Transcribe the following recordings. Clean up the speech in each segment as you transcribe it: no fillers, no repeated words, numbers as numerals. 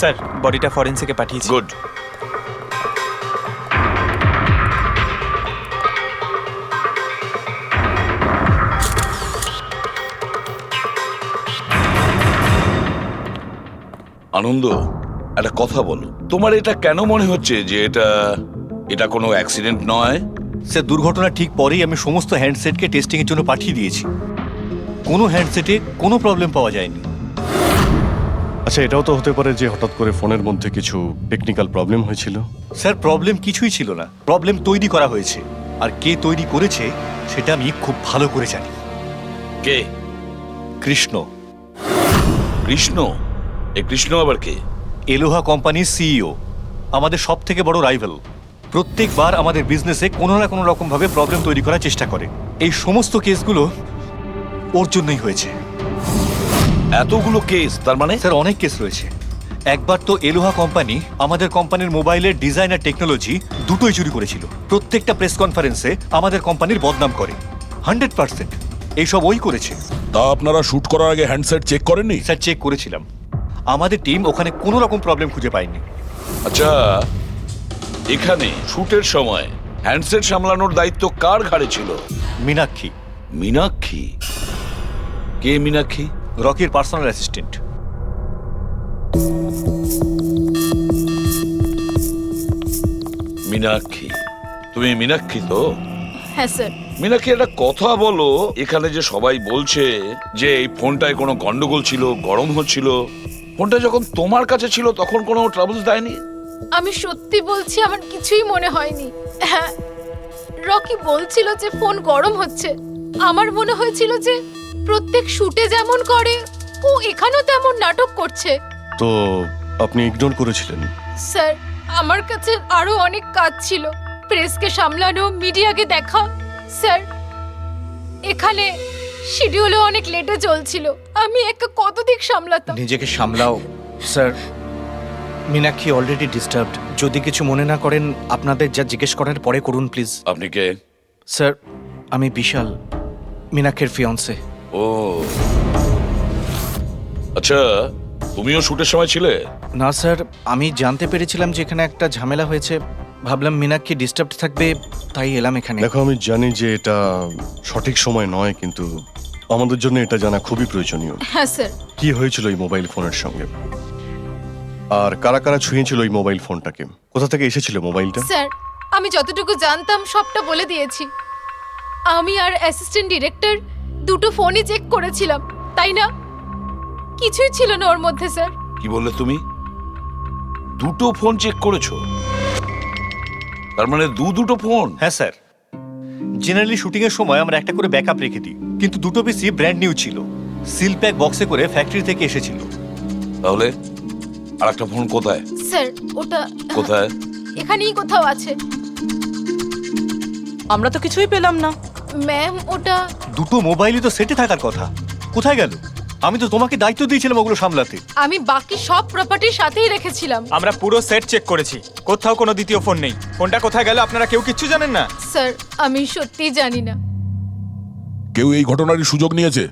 Sir বডিটা ফরেন্সিকে পাঠিয়েছি। Good. আনন্দ, একটা কথা বলো, তোমার এটা কেন মনে হচ্ছে যে এটা কোনো অ্যাক্সিডেন্ট নয়? স্যার দুর্ঘটনা ঠিক পরেই আমি সমস্ত হ্যান্ডসেটকে টেস্টিংয়ের জন্য পাঠিয়ে দিয়েছি। কোনো হ্যান্ডসেটে কোনো প্রবলেম পাওয়া যায়নি। আচ্ছা, এটাও তো হতে পারে যে হঠাৎ করে ফোনের মধ্যে কিছু টেকনিক্যাল প্রবলেম হয়েছিল। স্যার প্রবলেম কিছুই ছিল না, প্রবলেম তৈরি করা হয়েছে। আর কে তৈরি করেছে সেটা আমি খুব ভালো করে জানি। কে? কৃষ্ণ। কৃষ্ণ? এই কৃষ্ণ আবার কে? এলোহা কোম্পানির সিইও, আমাদের সব থেকে বড় রাইভাল। প্রত্যেকবার আমাদের বিজনেসে কোনো না কোনো রকম ভাবে প্রবলেম তৈরি করার চেষ্টা করে। এই সমস্ত কেসগুলো ওর জন্যই হয়েছে। এতগুলো কেস? তার মানে স্যার অনেক কেস রয়েছে। একবার তো এলোহা কোম্পানি আমাদের কোম্পানির মোবাইলের ডিজাইন আর টেকনোলজি দুটোই চুরি করেছিল। প্রত্যেকটা প্রেস কনফারেন্সে আমাদের কোম্পানির বদনাম করে। 100% এইসব ওই করেছে। তা আপনারা শুট করার আগে হ্যান্ডসেট চেক করেননি? স্যার চেক করেছিলাম, আমাদের টিম ওখানে কোনো রকম প্রবলেম খুঁজে পায়নি। আচ্ছা, এখানে শুটের সময় হ্যান্ডসেট সামলানোর দায়িত্ব কার ঘাড়ে ছিল? মীনাক্ষী। মীনাক্ষী? কে মীনাক্ষী? রকির পার্সোনাল অ্যাসিস্ট্যান্ট। মীনাক্ষী? তুমি মীনাক্ষী তো? হ্যাঁ স্যার। মীনাক্ষী, একটা কথা বলো, এখানে যে সবাই বলছে যে এই ফোনটায় কোনো গন্ডগোল ছিল, গরম হচ্ছিল, ফোনটা যখন তোমার কাছে ছিল তখন কোনো ট্রাবলস দেয়নি? আমি সত্যি বলছি, আমার কিছুই মনে হয়নি। হ্যাঁ, রকি বলছিল যে ফোন গরম হচ্ছে। আমার মনে হয়েছিল যে প্রত্যেক শুটে যেমন করে ও এখানেও তেমন নাটক করছে। তো আপনি ইগনোর করেছিলেন? স্যার আমার কাছে আরো অনেক কাজ ছিল, প্রেসকে সামলানো, মিডিয়াকে দেখা। স্যার এখানে শিডিউলও অনেক লেটে চলছিল, আমি একা কত দিক সামলাতাম। নিজেকে সামলাও স্যার। Meenakshi already disturbed. যদি কিছু মনে না করেন আপনাদের যা জিজ্ঞেস করার পরে করুন প্লিজ। আপনি কে? স্যার আমি বিশাল, মীনাক্ষীর ফিয়ন্সে। ও আচ্ছা, তুমিও শুটের সময় ছিলে? না স্যার, আমি জানতে পেরেছিলাম যে এখানে একটা ঝামেলা হয়েছে, ভাবলাম মীনাক্ষী ডিস্টার্ব থাকবে, তাই এলাম এখানে। দেখো, আমি জানি যে এটা সঠিক সময় নয়, কিন্তু আমাদের জন্য এটা জানা খুবই প্রয়োজনীয়। হ্যাঁ স্যার। কি হয়েছিল এই মোবাইল ফোনের সঙ্গে, আর কারা কারা ছুঁয়েছিল এই মোবাইল ফোনটাকে, কোথা থেকে এসেছিল মোবাইলটা? স্যার আমি যতটুকু জানতাম সবটা বলে দিয়েছি। আমি আর অ্যাসিস্ট্যান্ট ডিরেক্টর দুটো ফোনই চেক করেছিলাম, তাই না? কিছুই ছিল না ওর মধ্যে স্যার। কি বললে তুমি? দুটো ফোন চেক করেছো? তার মানে দুটো ফোন? হ্যাঁ স্যার, জেনারেলি শুটিং এর সময় আমরা একটা করে ব্যাকআপ রেখে দিই, কিন্তু দুটো পিসি ব্র্যান্ড নিউ ছিল, সিল প্যাক বক্সে করে ফ্যাক্টরি থেকে এসেছিল। তাহলে আর একটা ফোন কোথায়? স্যার ওটা কোথায়? এখানেই কোথাও আছে। আমরা তো কিছুই পেলাম না। ম্যাম ওটা দুটো মোবাইলই তো সেটে থাকার কথা, কোথায় গেল? আমি তো তোমাকে দায়িত্ব দিয়েছিলাম ওগুলো সামলাতে। আমি বাকি সব প্রপার্টির সাথেই রেখেছিলাম। আমরা পুরো সেট চেক করেছি, কোথাও কোনো দ্বিতীয় ফোন নেই। ফোনটা কোথায় গেল আপনারা কেউ কিচ্ছু জানেন না? স্যার আমি সত্যিই জানি না। কেউ এই ঘটনারই সুযোগ নিয়েছে?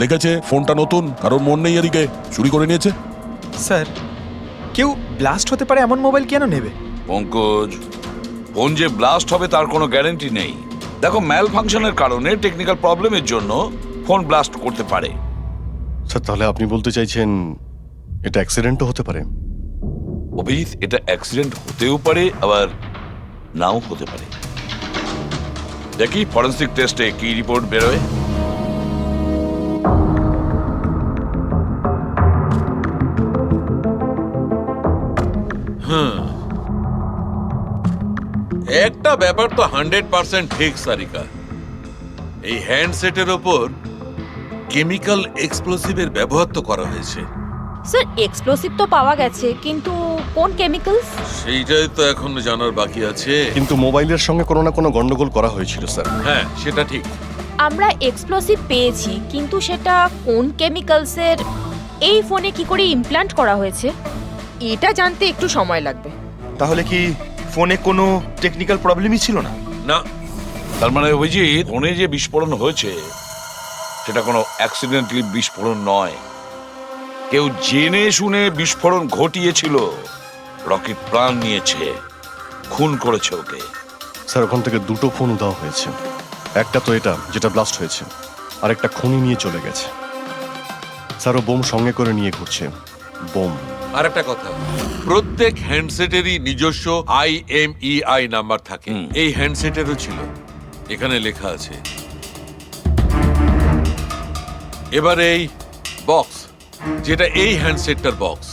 দেখেছে ফোনটা নতুন, কারোর মন নেই এদিকে, চুরি করে নিয়েছে? স্যার কেউ ব্লাস্ট হতে পারে এমন মোবাইল কেন নেবে? পঙ্কজ, ফোন যে ব্লাস্ট হবে তার কোনো গ্যারান্টি নেই। দেখো, ম্যাল ফাংশনের কারণে, টেকনিক্যাল প্রবলেমের জন্য ফোন ব্লাস্ট করতে পারে। স্যার, তাহলে আপনি বলতে চাইছেন এটা অ্যাক্সিডেন্টও হতে পারে? অভিজিৎ, এটা অ্যাক্সিডেন্ট হতেও পারে, আবার নাও হতে পারে। দেখি ফরেন্সিক টেস্টে কি রিপোর্ট বেরোয়। একটা ব্যাপার তো 100% ঠিক সারিকা, এই হ্যান্ডসেটের ওপর কেমিক্যাল এক্সপ্লোসিভের ব্যবহার তো করা হয়েছে। স্যার এক্সপ্লোসিভ তো পাওয়া গেছে, কিন্তু কোন কেমিক্যালস সেইটাই তো এখন জানার বাকি আছে। কিন্তু মোবাইলের সঙ্গে কোনো না কোনো গন্ডগোল করা হয়েছিল স্যার। হ্যাঁ সেটা ঠিক। আমরা এক্সপ্লোসিভ পেয়েছি, কিন্তু সেটা কোন কেমিক্যালসের, এই ফোনে কি করে ইমপ্ল্যান্ট করা হয়েছে, এটা জানতে একটু সময় লাগবে। তাহলে কি ফোনে কোনো টেকনিক্যাল প্রবলেমই ছিল না? না, তার মানে অভিজিৎ, ফোনে যে বিস্ফোরণ হয়েছে সেটা কোনো অ্যাক্সিডেন্টালি বিস্ফোরণ নয়। কেউ জেনে শুনে বিস্ফোরণ ঘটিয়েছিল, রকির প্রাণ নিয়েছে, খুন করেছে ওকে। স্যার ওখান থেকে দুটো ফোন উধাও হয়েছে। একটা তো এটা যেটা ব্লাস্ট হয়েছে, আর একটা খুনি নিয়ে চলে গেছে। স্যার ও বোম সঙ্গে করে নিয়ে ঘুরছে। বোম। আর একটা কথা, প্রত্যেক হ্যান্ডসেটেরই নিজস্ব IMEI নাম্বার থাকে। এই হ্যান্ডসেটেরও ছিল, এখানে লেখা আছে। এবার এই বক্স, যেটা এই হ্যান্ডসেটটার বক্স,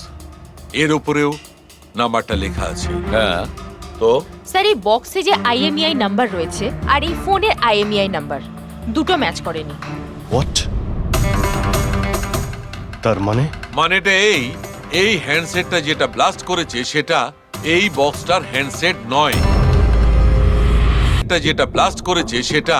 এর উপরেও নাম্বারটা লেখা আছে। হ্যাঁ, তো স্যার এই বক্সে যে IMEI নাম্বার রয়েছে আর এই ফোনের IMEI নাম্বার দুটো ম্যাচ করেনি। হোয়াট? তার মানে মানেটা এই হ্যান্ডসেটটা যেটা ব্লাস্ট করেছে সেটা এই বক্সটার হ্যান্ডসেট নয়। এটা যেটা ব্লাস্ট করেছে সেটা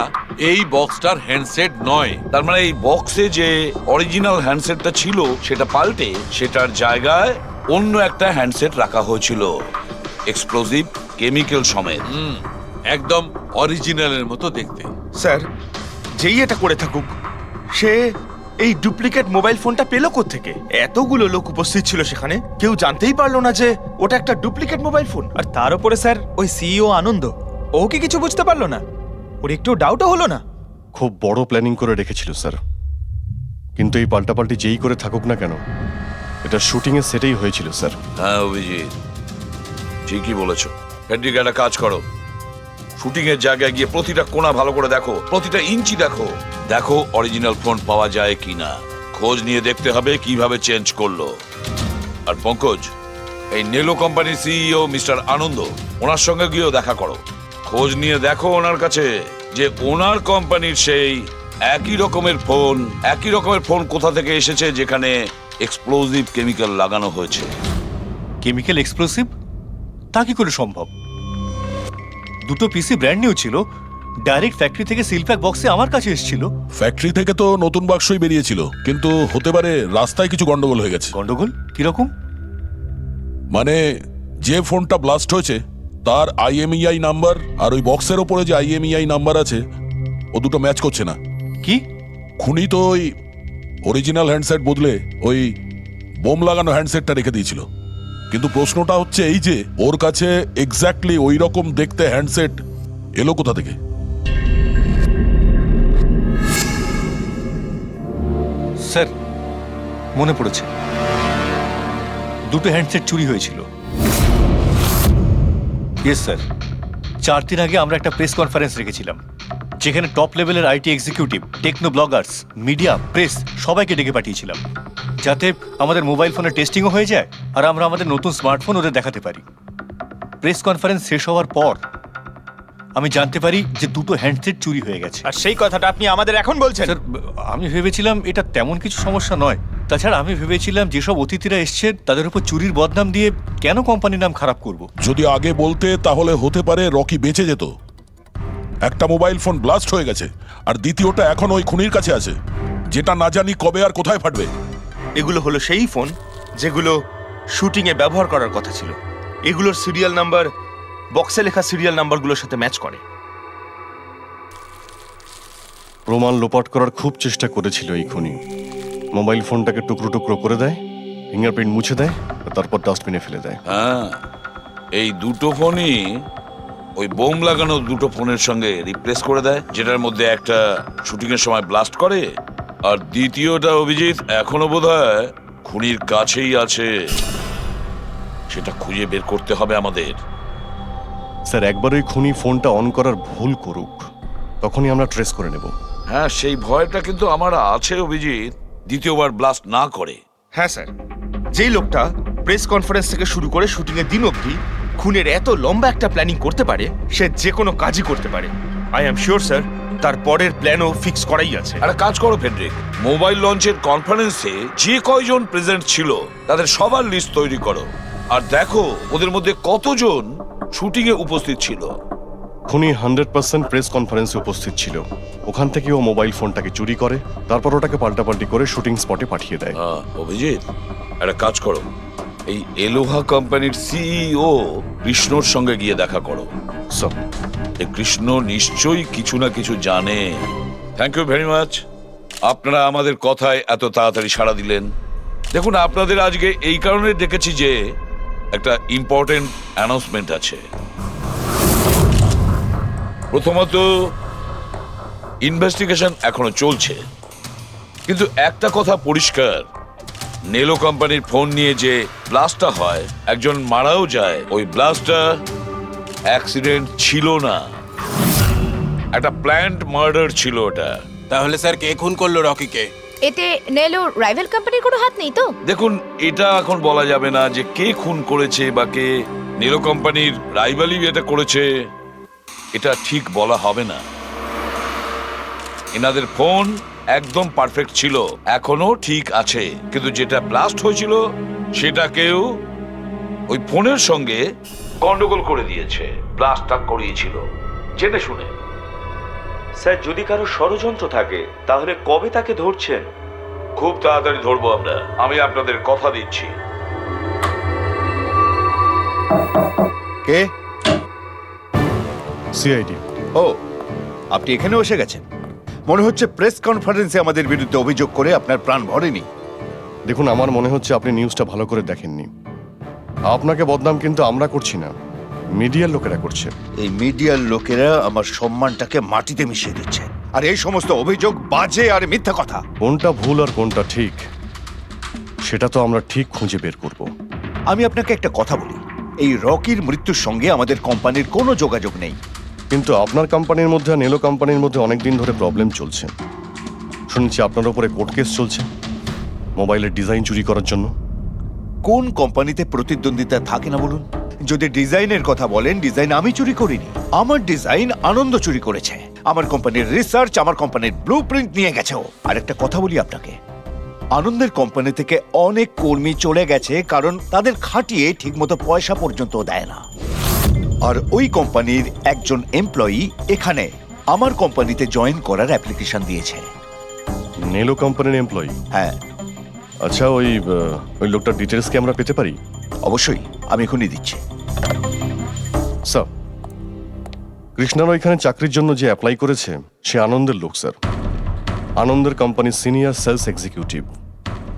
এই বক্সটার হ্যান্ডসেট নয়। তার মানে এই বক্সে যে অরিজিনাল হ্যান্ডসেটটা ছিল সেটা পাল্টে সেটার জায়গায় অন্য একটা হ্যান্ডসেট রাখা হয়েছিল, এক্সপ্লোসিভ কেমিক্যাল সমেত। একদম অরিজিনালের মতো দেখতে। স্যার, যেই এটা করে থাকুক, সে এই ডুপ্লিকেট মোবাইল ফোনটা পেলো কোত্থেকে? এতগুলো লোক উপস্থিত ছিল সেখানে, কেউ জানতেই পারলো না যে ওটা একটা ডুপ্লিকেট মোবাইল ফোন। আর তার উপরে স্যার ওই সিইও আনন্দ, ও কি কিছু বুঝতে পারলো না? ওর একটু ডাউটও হলো না? খুব বড় প্ল্যানিং করে রেখেছিল স্যার। কিন্তু এই পাল্টাপাল্টি যেই করে থাকুক না কেন, এটা শুটিং এর সেটেই হয়েছিল স্যার। হ্যাঁ অভিজিৎ, ঠিকই বলেছো। ফেডরিক, একটা কাজ করো, শুটিং এর জায়গায় গিয়ে প্রতিটা কোণা ভালো করে দেখো, প্রতিটা ইঞ্চি দেখো, দেখো অরিজিনাল ফোন পাওয়া যায় কিনা। খোঁজ নিয়ে দেখতে হবে কিভাবে চেঞ্জ করলো। আর পঙ্কজ, এই নেলো কোম্পানির সিইও মিস্টার আনন্দ, ওনার সঙ্গে গিয়েও দেখা করো। খোঁজ নিয়ে দেখো ওনার কাছে যে ওনার কোম্পানির সেই একই রকমের ফোন কোথা থেকে এসেছে যেখানে এক্সপ্লোসিভ কেমিক্যাল লাগানো হয়েছে। Chemical explosive? তা কি করে সম্ভব? দুটো পিসি ব্র্যান্ড নিউ ছিল, ডাইরেক্ট ফ্যাক্টরি থেকে সিলপ্যাক বক্সে আমার কাছে এসেছিল। ফ্যাক্টরি থেকে তো নতুন বাক্সই বেরিয়েছিল, কিন্তু হতে পারে রাস্তায় কিছু গন্ডগোল হয়ে গেছে। গন্ডগোল কিরকম? মানে যে ফোনটা ব্লাস্ট হয়েছে তার IMEI নাম্বার আর ওই বক্সের ওপরে যে IMEI নাম্বার আছে ও দুটো ম্যাচ করছে না। কি? খুনি তো ওই অরিজিনাল হ্যান্ডসেট বদলে ওই বোম লাগানো হ্যান্ডসেটটা রেখে দিয়েছিল। কিন্তু প্রশ্নটা হচ্ছে এই যে ওর কাছে এক্স্যাক্টলি ওই রকম দেখতে হ্যান্ডসেট এলো কোথা থেকে? স্যার মনে পড়েছে, দুটো হ্যান্ডসেট চুরি হয়েছিল। ইয়েস স্যার, 4 দিন আগে আমরা একটা প্রেস কনফারেন্স রেখেছিলাম, যেখানে টপ লেভেলের IT executive, techno bloggers, media, press সবাইকে ডেকে পাঠিয়েছিলাম, যাতে আমাদের মোবাইল ফোনের টেস্টিংও হয়ে যায় আর আমরা আমাদের নতুন স্মার্টফোন ওদের দেখাতে পারি। প্রেস কনফারেন্স শেষ হওয়ার পর আমি জানতে পারি যে দুটো হ্যান্ডসেট চুরি হয়ে গেছে। আর সেই কথাটা আপনি আমাদের এখন বলছেন? স্যার, আমি ভেবেছিলাম এটা তেমন কিছু সমস্যা নয়। তাছাড়া আমি ভেবেছিলাম যেসব অতিথিরা এসছে তাদের উপর চুরির বদনাম দিয়ে কেন কোম্পানির নাম খারাপ করব। যদি আগে বলতে তাহলে হতে পারে রকি বেঁচে যেত। একটা মোবাইল ফোন ব্লাস্ট হয়ে গেছে আর দ্বিতীয়টা এখন ওই খুনির কাছে আছে, যেটা না জানি কবে আর কোথায় ফাটবে। এগুলো হলো সেই ফোন যেগুলো শুটিং এ ব্যবহার করার কথা ছিল। এগুলোর সিরিয়াল নাম্বার বক্সে লেখা সিরিয়াল নাম্বারগুলোর সাথে ম্যাচ করে। প্রমাণ লোপাট করার খুব চেষ্টা করেছিল এই খুনি। মোবাইল ফোনটাকে টুকরো টুকরো করে দেয়, ফিঙ্গারপ্রিন্ট মুছে দেয়, আর তারপর ডাস্টবিনে ফেলে দেয়। হ্যাঁ, এই দুটো ফোনই ওই বোম লাগানো দুটো ফোনের সঙ্গে রিপ্লেস করে দেয়, যেটার মধ্যে একটা শুটিং এর সময় ব্লাস্ট করে আর দ্বিতীয়টা অভিজিৎ এখনো বোধহয় খুনির কাছেই আছে। সেটা খুঁজে বের করতে হবে আমাদের। স্যার একবার ওই খুনি ফোনটা অন করার ভুল করুক, তখনই আমরা ট্রেস করে নেব। হ্যাঁ, সেই ভয়টা কিন্তু আমার আছে অভিজিৎ, দ্বিতীয়বার ব্লাস্ট না করে। হ্যাঁ স্যার, যেই লোকটা প্রেস কনফারেন্স থেকে শুরু করে শুটিং এর দিন অবধি খুনের এত লম্বা একটা প্ল্যানিং করতে পারে, সে যে কোনো কাজই করতে পারে। আই অ্যাম শিওর স্যার, তার পরের প্ল্যানও ফিক্স করাই আছে। একটা কাজ করো ফেডরিক, মোবাইল লঞ্চের কনফারেন্সে যে কয়জন প্রেজেন্ট ছিল তাদের সবার লিস্ট তৈরি করো আর দেখো ওদের মধ্যে কতজন শুটিং এ উপস্থিত ছিল। খুনি 100% প্রেস কনফারেন্সে উপস্থিত ছিল। ওখান থেকে ও মোবাইল ফোনটাকে চুরি করে, তারপর ওটাকে পাল্টাপাল্টি করে শুটিং স্পটে পাঠিয়ে দেয়। অভিজিৎ, একটা কাজ করো, এই এলোহা কোম্পানির সিইও কৃষ্ণর সঙ্গে গিয়ে দেখা করো। স্যার, এই কৃষ্ণ নিশ্চয়ই কিছু না কিছু জানে। থ্যাংক ইউ ভেরি মাচ, আপনারা আমাদের কথায় এত তাড়াতাড়ি সাড়া দিলেন। দেখুন, আপনাদের আজকে এই কারণে ডেকেছি যে একটা ইম্পর্টেন্ট অ্যানাউন্সমেন্ট আছে। প্রথমত, ইনভেস্টিগেশন এখনো চলছে, কিন্তু একটা কথা পরিষ্কার, নেলো কোম্পানির ফোন নিয়ে যে ব্লাস্টটা হয়, একজন মারাও যায়, ওই ব্লাস্টটা অ্যাক্সিডেন্ট ছিল না, একটা প্ল্যান্ড মার্ডার ছিল ওটা। তাহলে স্যার কে খুন করলো রকিকে? এতে নেলো রাইভাল কোম্পানির কোনো হাত নেই তো? দেখুন, এটা এখন বলা যাবে না যে কে খুন করেছে বা কে নেলো কোম্পানির রাইভালি এটা করেছে, এটা ঠিক বলা হবে না। এনাদের ফোন একদম পারফেক্ট ছিল, এখনো ঠিক আছে, কিন্তু যেটা ব্লাস্ট হয়েছিল সেটা কেউ ওই ফোনের সঙ্গে গন্ডগোল করে দিয়েছে, ব্লাস্টটা করিয়েছিল জেনে শুনে। স্যার, যদি কারো ষড়যন্ত্র থাকে তাহলে কবে তাকে ধরছেন? খুব তাড়াতাড়ি ধরবো আমরা, আমি আপনাদের কথা দিচ্ছি। কে? সিআইডি। ও, আপনি এখানেও এসে গেছেন। মনে হচ্ছে প্রেস কনফারেন্সে আমাদের বিরুদ্ধে অভিযোগ করে আপনার প্রাণ ভরেনি। দেখুন, আমার মনে হচ্ছে আপনি নিউজটা ভালো করে দেখেননি। আপনাকে বদনাম কিন্তু আমরা করছি না, মিডিয়ার লোকেরা করছে। এই মিডিয়ার লোকেরা আমার সম্মানটাকে মাটিতে মিশিয়ে দিচ্ছে, আর এই সমস্ত অভিযোগ বাজে আর মিথ্যা কথা। কোনটা ভুল আর কোনটা ঠিক সেটা তো আমরা ঠিক খুঁজে বের করব। আমি আপনাকে একটা কথা বলি, এই রকির মৃত্যুর সঙ্গে আমাদের কোম্পানির কোনো যোগাযোগ নেই। কিন্তু আপনার কোম্পানির মধ্যে আর নেলো কোম্পানির মধ্যে অনেক দিন ধরে প্রবলেম চলছে। শুনছি আপনার উপরে কোর্ট কেস চলছে মোবাইলের ডিজাইন চুরি করার জন্য। কোন কোম্পানিতে প্রতিদ্বন্দ্বিতা থাকে না বলুন? যদি ডিজাইনের কথা বলেন, ডিজাইন আমি চুরি করিনি, আমার ডিজাইন আনন্দ চুরি করেছে। আমার কোম্পানির রিসার্চ, আমার কোম্পানির ব্লুপ্রিন্ট নিয়ে গেছে ও। আর একটা কথা বলি আপনাকে, আনন্দের কোম্পানি থেকে অনেক কর্মী চলে গেছে কারণ তাদের খাটিয়ে ঠিকমতো পয়সা পর্যন্ত দেয় না। আর ওই কোম্পানির একজন এমপ্লয়ি এখানে আমার কোম্পানিতে জয়েন করার অ্যাপ্লিকেশন দিয়েছে। নেলো কোম্পানির এমপ্লয়ি? হ্যাঁ। আচ্ছা, ওই লোকটার ডিটেলস কি আমরা পেতে পারি? অবশ্যই, আমি এখনই দিচ্ছি। স্যার, কৃষ্ণার ওইখানে চাকরির জন্য যে অ্যাপ্লাই করেছে সে আনন্দের লোক স্যার, আনন্দের কোম্পানির সিনিয়র সেলস এক্সিকিউটিভ।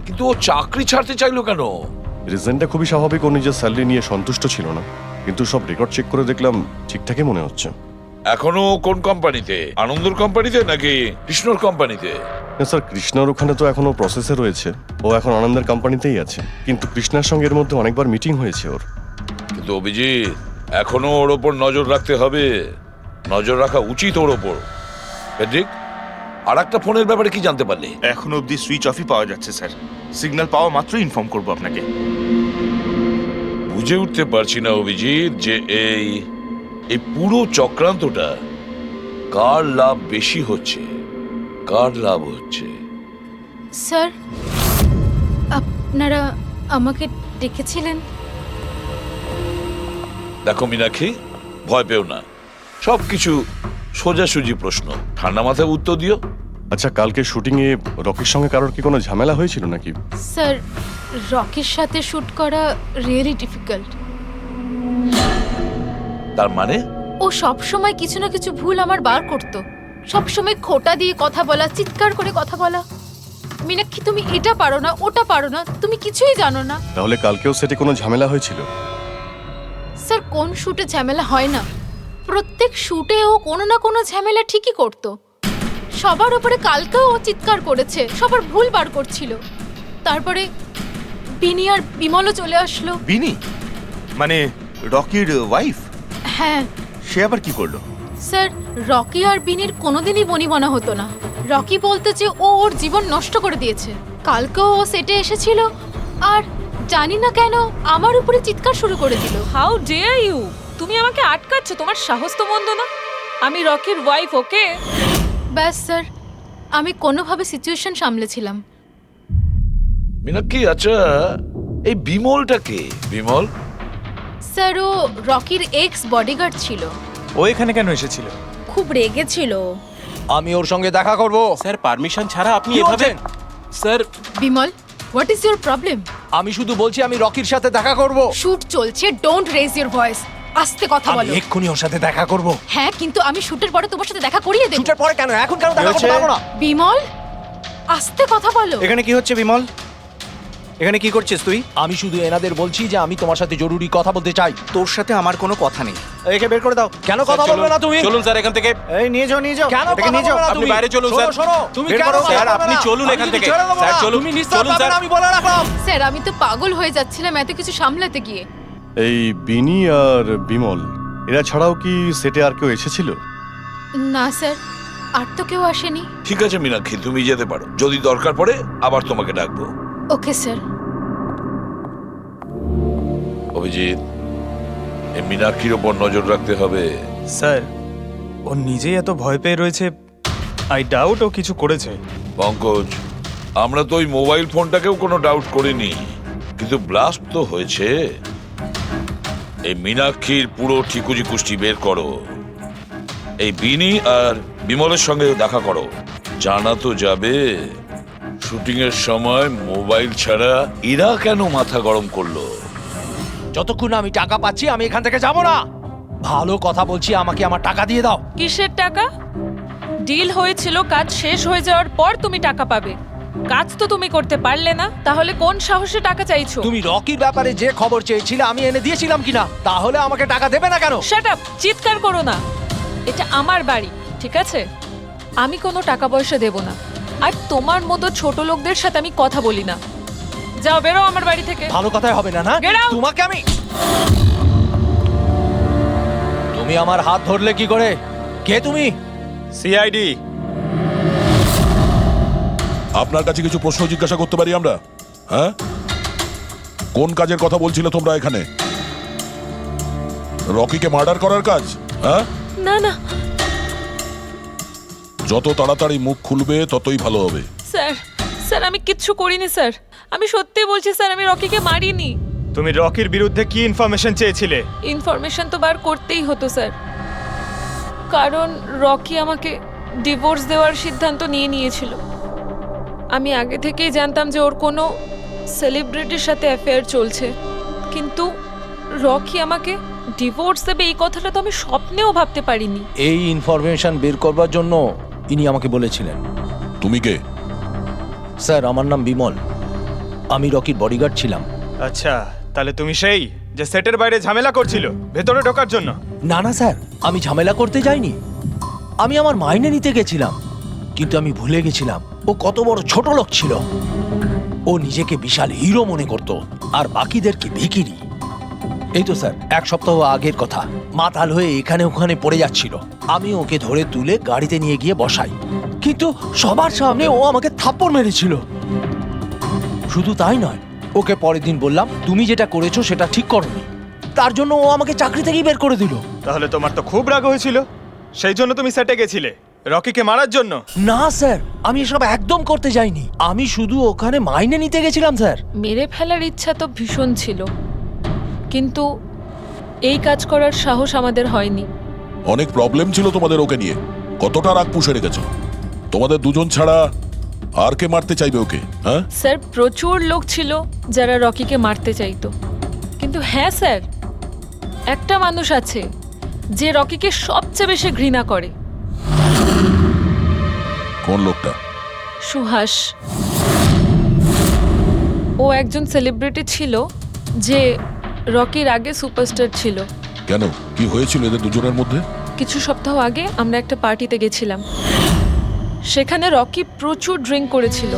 কিন্তু ও চাকরি ছাড়তে চাইলো কেন? রিজনটা খুবই স্বাভাবিক, ও নিজের স্যালারি নিয়ে সন্তুষ্ট ছিল না, কিন্তু সব রেকর্ড চেক করে দেখলাম ঠিকঠাকই মনে হচ্ছে। এখনো কোন কোম্পানিতে? আনন্দর কোম্পানিতে নাকি কৃষ্ণর কোম্পানিতে? না স্যার, কৃষ্ণার ওখানে তো এখনো প্রসেসে রয়েছে, ও এখন আনন্দের কোম্পানিতেই আছে, কিন্তু কৃষ্ণার সঙ্গে এর মধ্যে অনেকবার মিটিং হয়েছে ওর। কিন্তু অভিজিৎ, এখনো ওর ওপর নজর রাখতে হবে, নজর রাখা উচিত ওর ওপর। পেড্রিক, আর একটা ফোনের ব্যাপারে কি জানতে পারলি? এখনো অবধি সুইচ অফই পাওয়া যাচ্ছে স্যার। সিগন্যাল পাওয়া মাত্রই ইনফর্ম করবো আপনাকে। বুঝে উঠতে পারছি না অভিজিৎ যে এই পুরো চক্রান্তটা কার লাভ বেশি হচ্ছে, কার লাভ হচ্ছে। স্যার, আপনারা আমাকে ডেকেছিলেন? দেখো মীনাক্ষী, ভয় পেও না, সবকিছু সোজাসুজি প্রশ্ন, ঠান্ডা মাথায় উত্তর দিও। আচ্ছা, কালকে শুটিংয়ে রকির সঙ্গে কারোর কি কোনো ঝামেলা হয়েছিল নাকি? স্যার, রকির সাথে শুট করা রিয়েলি ডিফিকাল্ট। তার মানে? ও সব সময় কিছু না কিছু ভুল আমার বার করতো, সব সময় খোঁটা দিয়ে কথা বলা, চিৎকার করে কথা বলা। মীনাক্ষী, তুমি এটা পারো না, ওটা পারো না, তুমি কিছুই জানো না। তাহলে কালকেও সেটে কোনো ঝামেলা হয়েছিল? স্যার, কোন শুটে ঝামেলা হয় না? প্রত্যেক শুটে ও কোনো না কোনো ঝামেলা ঠিকই করতো। সবার উপরে কালকেও ও চিৎকার করেছে, সবার ভুল বার করছিল। তারপরে বিনি আর বিমলও চলে আসলো। বিনি মানে রকির ওয়াইফ? হ্যাঁ। সে আবার কি করলো? স্যার, রকি আর বিনির কোনোদিনই বনিবনা হতো না। রকি বলতে যে ও ওর জীবন নষ্ট করে দিয়েছে। কালকেও ও সেটে এসেছিল আর জানি না কেন আমার উপরে চিৎকার শুরু করে দিল। How dare you! তুমি আমাকে আটকাচ্ছ? তোমার সাহস তো মন্দ না। আমি রকির ওয়াইফ, ওকে? ব্যাস স্যার, আমি কোনোভাবে সিচুয়েশন সামলেছিলাম। মীনাক্ষী, আচ্ছা এই বিমলটা কে? বিমল? স্যার, ও রকির এক্স বডিগার্ড ছিল। ও এখানে কেন এসেছিল? খুব রেগেছিল। আমি ওর সঙ্গে দেখা করব। স্যার, পারমিশন ছাড়া আপনি এভাবে? Sir, Bimal, what is your problem? আমি শুধু বলছি আমি রকির সাথে দেখা করব। শুট চলছে, ডোন্ট রেজ ইওর ভয়েস। আস্তে কথা বলো। আমি এক্ষুনি ওর সাথে দেখা করব। হ্যাঁ, কিন্তু আমি শুটের পরে তোমার সাথে দেখা করিয়ে দেব। শুটের পরে কেন? এখন কেন দেখা করতে পারবো না? বিমল, আস্তে কথা বলো। এখানে কি হচ্ছে বিমল? এখানে কি করছিস তুই? আমি শুধু এনাদের বলছি যে আমি তোমার সাথে জরুরি কথা বলতে চাই। তোর সাথে আমার কোনো কথা নেই। একে বের করে দাও। কেন কথা বলবে না তুমি? চলুন স্যার এখান থেকে। এই নিয়ে যাও, নিয়ে যাও। কেন এটাকে কথা নিয়ে যাও। বলবে না আপনি তুমি? বাইরে চলুন, শোনো, স্যার। শোনো, তুমি বের কেন করো, কথা স্যার, বলবে আপনি না? চলুন আমি এখান কিন্তু থেকে। ছেড়ে দেবো স্যার, না। চলুন, তুমি নিস্তার চলুন, পাবে স্যার। না, আমি বলে রাখলাম। স্যার আমি তো পাগল হয়ে যাচ্ছিলাম এত কিছু সামলাতে গিয়ে। এই বিনি আর বিমল এরা ছাড়াও কি সেটে আর কেউ এসেছিল? না স্যার, আর তো কেউ আসেনি। ঠিক আছে মীনাক্ষী, তুমি যেতে পারো। যদি দরকার পড়ে আবার তোমাকে ডাকবো। Okay sir. অভিজিৎ, এই মীনাক্ষীর ওপর নজর রাখতে হবে। স্যার ও নিজেই এত ভয় পেয়ে রয়েছে, আই ডাউট ও কিছু করেছে। পঙ্কজ, আমরা তো ওই মোবাইল ফোনটাকেও কোনো ডাউট করিনি, কিন্তু ব্লাস্ট তো হয়েছে। এই মীনাক্ষীর পুরো ঠিকুজি কুষ্টি বের করো। এই বিনি আর বিমলের সঙ্গে দেখা করো। জানা তো যাবে শুটিং এর সময় মোবাইল ছাড়া এরা কেন মাথা গরম করলো। যতক্ষণ আমি টাকা পাচ্ছি আমি এখান থেকে যাব না। ভালো কথা বলছি, আমাকে আমার টাকা দিয়ে দাও। কিসের টাকা? ডিল হয়েছিল, কাজ শেষ হয়ে যাওয়ার পর তুমি টাকা পাবে। কাজ তো তুমি করতে পারলে না, তাহলে কোন সাহসে টাকা চাইছো? তুমি রকির ব্যাপারে যে খবর চেয়েছিলে আমি এনে দিয়েছিলাম কিনা? তাহলে আমাকে টাকা দেবে না কেন? শাট আপ, চিৎকার করো না। এটা আমার বাড়ি, ঠিক আছে? আমি কোনো টাকা পয়সা দেব না, আর তোমার মতো ছোট লোকদের সাথে আমি কথা বলি না। যাও, বেরো আমার বাড়ি থেকে। ভালো কথাই হবে না, না? Get out! তোমাকে আমি তুমি আমার হাত ধরলে কি করে? কে তুমি? সিআইডি। আপনার কাছে কিছু প্রশ্ন জিজ্ঞাসা করতে পারি আমরা? হ্যাঁ, কোন কাজের কথা বলছিলে তোমরা এখানে? রকিকে মার্ডার করার কাজ? হ্যাঁ, না না যত তাড়াতাড়ি মুখ খুলবে ততই ভালো হবে। স্যার, স্যার আমি কিচ্ছু করিনি স্যার। আমি সত্যি বলছি স্যার, আমি রকিকে মারিনি। তুমি রকির বিরুদ্ধে কি ইনফরমেশন চেয়েছিলে? ইনফরমেশন তো বার করতেই হতো স্যার, কারণ রকি আমাকে ডিভোর্স দেওয়ার সিদ্ধান্ত নিয়েছিল। আমি আগে থেকেই জানতাম যে ওর কোনো সেলিব্রিটির সাথে অ্যাফেয়ার চলছে, কিন্তু রকি আমাকে ডিভোর্স দেবে এই কথাটা তো আমি স্বপ্নেও ভাবতে পারিনি। এই ইনফরমেশন বের করবার জন্য ইনি আমাকে বলেছিলেন। তুমি কে? স্যার আমার নাম বিমল, আমি রকির বডিগার্ড ছিলাম। আচ্ছা, তাহলে তুমি সেই যে সেটের বাইরে ঝামেলা করছিল ভেতরে ঢোকার জন্য? না না স্যার, আমি ঝামেলা করতে যাইনি। আমি আমার মাইনে নিতে গেছিলাম, কিন্তু আমি ভুলে গেছিলাম ও কত বড় ছোট লোক ছিল। ও নিজেকে বিশাল হিরো মনে করত আর বাকিদেরকে ভিখিরি। এই তো স্যার 1 সপ্তাহ আগের কথা, মাতাল হয়ে এখানে ওখানে পড়ে যাচ্ছিল। আমি ওকে ধরে তুলে গাড়িতে নিয়ে গিয়ে বসাই, কিন্তু সবার সামনে ও আমাকে থাপ্পড় মেরেছিল। শুধু তাই নয়, ওকে পরের দিন বললাম তুমি যেটা করেছো সেটা ঠিক করোনি, তার জন্য ও আমাকে চাকরি থেকেই বের করে দিল। তাহলে তোমার তো খুব রাগ হয়েছিল, সেই জন্য তুমি সেটে গেছিলে রকিকে মারার জন্য? না স্যার, আমি এসব একদম করতে যাইনি। আমি শুধু ওখানে মাইনে নিতে গেছিলাম স্যার। মেরে ফেলার ইচ্ছা তো ভীষণ ছিল, কিন্তু এই কাজ করার সাহস আমাদের হয়নি। অনেক প্রবলেম ছিল তোমাদের ওকে নিয়ে। কতটা রাগ পুষে রেখেছো? তোমাদের দুজন ছাড়া আর কে মারতে চাইবে ওকে? হ্যাঁ, স্যার প্রচুর লোক ছিল যারা রকিকে মারতে চাইতো, কিন্তু হ্যাঁ স্যার, একটা মানুষ আছে যে রকিকে সবচেয়ে বেশি ঘৃণা করে। কোন লোকটা? সুহাস। ও একজন সেলিব্রিটি ছিল যে রকির আগে সুপারস্টার ছিল। কেন, কি হয়েছিল এদের দুজনের মধ্যে? কিছু সপ্তাহ আগে আমরা একটা পার্টিতে গেছিলাম, সেখানে রকি প্রচুর ড্রিঙ্ক করেছিল।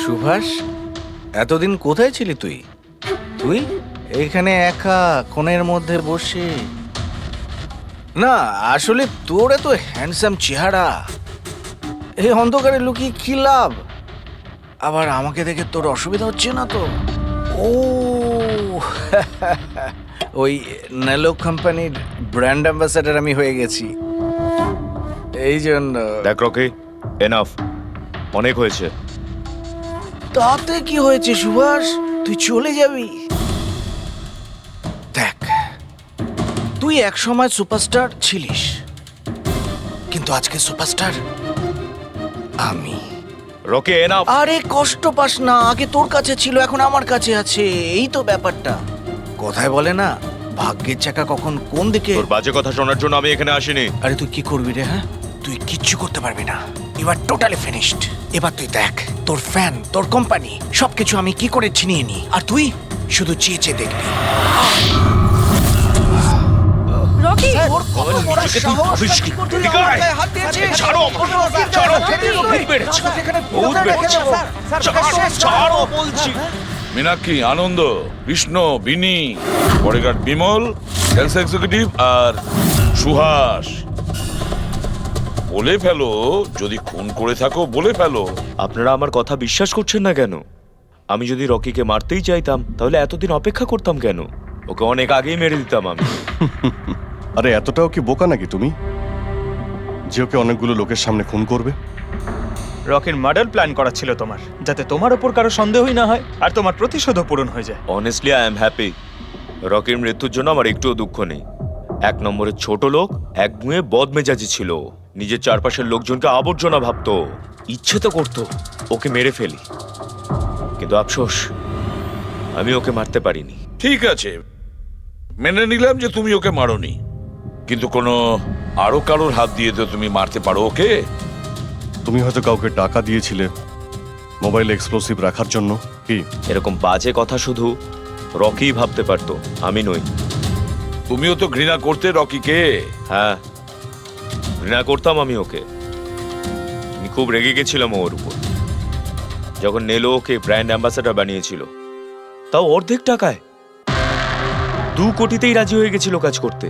সুভাষ, এতদিন কোথায় ছিলি তুই? তুই এইখানে একা কোণের মধ্যে বসে? না আসলে তোর এত হ্যান্ডসাম চেহারা, এই অন্ধকারে লুকিয়ে কি লাভ? আবার আমাকে দেখে তোর অসুবিধা হচ্ছে না তো? ও ওই নেলো কোম্পানির ব্র্যান্ড অ্যাম্বাসাডার আমি হয়ে গেছি, এই জন্য। দেখ রকি, এনাফ, অনেক হয়েছে। তাতে কি হয়েছে সুভাষ, তুই চলে যাবি? দেখ, তুই এক সময় সুপারস্টার ছিলিস, কিন্তু আজকে সুপারস্টার আমি। Rocky enough. আরে কষ্ট পাস না, আগে তোর কাছে ছিল এখন আমার কাছে আছে, এই তো ব্যাপারটা। কথায় বলে না, ভাগ্যের চাকা কখন কোন দিকে। তোর বাজে কথা শোনার জন্য আমি এখানে আসিনি। আরে তুই কি করবি রে? হ্যাঁ, তুই কিচ্ছু করতে পারবি না। You are totally finished. এবার তুই দেখ তোর ফ্যান, তোর কোম্পানি সবকিছু আমি কি করে ছিনিয়ে নি, আর তুই শুধু চেয়ে চেয়ে দেখবি। রকি মীনাক্ষী, আনন্দ, কৃষ্ণ, বিনি, বডিগার্ড বিমল, সেলস এক্সিকিউটিভ আর সুহাস, বলে ফেলো যদি খুন করে থাকো, বলে ফেলো। আপনারা আমার কথা বিশ্বাস করছেন না কেন? আমি যদি রকিকে মারতেই চাইতাম তাহলে এতদিন অপেক্ষা করতাম কেন? ওকে অনেক আগেই মেরে দিতাম আমি। আরে এতটাও কি বোকা নাকি তুমি যে ওকে অনেকগুলো লোকের সামনে খুন করবে? রকির মার্ডার প্ল্যান করা ছিল তোমার, যাতে তোমার ওপর কারো সন্দেহই না হয় আর তোমার প্রতিশোধও পূরণ হয়ে যায়। Honestly I am happy. রকির মৃত্যুর জন্য আমার একটুও দুঃখ নেই। এক নম্বরের ছোট লোক, একগুঁয়ে বদমেজাজি ছিল, নিজের চারপাশের লোকজনকে আবর্জনা ভাবতো, ইচ্ছে তো করতো ওকে মেরে ফেলি, কিন্তু আফসোস আমি ওকে মারতে পারিনি। ঠিক আছে, মেনে নিলাম যে তুমি ওকে মারোনি, কিন্তু কোনো আরো কারোর হাত দিয়ে তো তুমি মারতে পারো ওকে। তুমি হয়তো কাউকে টাকা দিয়েছিলে মোবাইল এক্সপ্লোসিভ রাখার জন্য। কি এরকম বাজে কথা শুধু রকি ভাবতে পারতো, আমি নই। তুমিও তো ঘৃণা করতে রকিকে। হ্যাঁ, ঘৃণা করতাম আমি ওকে। আমি খুব রেগে গেছিলাম ওর উপর যখন নেলো ওকে ব্র্যান্ড অ্যাম্বাসেডর বানিয়েছিল, তাও অর্ধেক টাকায়। 2 কোটিতেই রাজি হয়ে গেছিল কাজ করতে।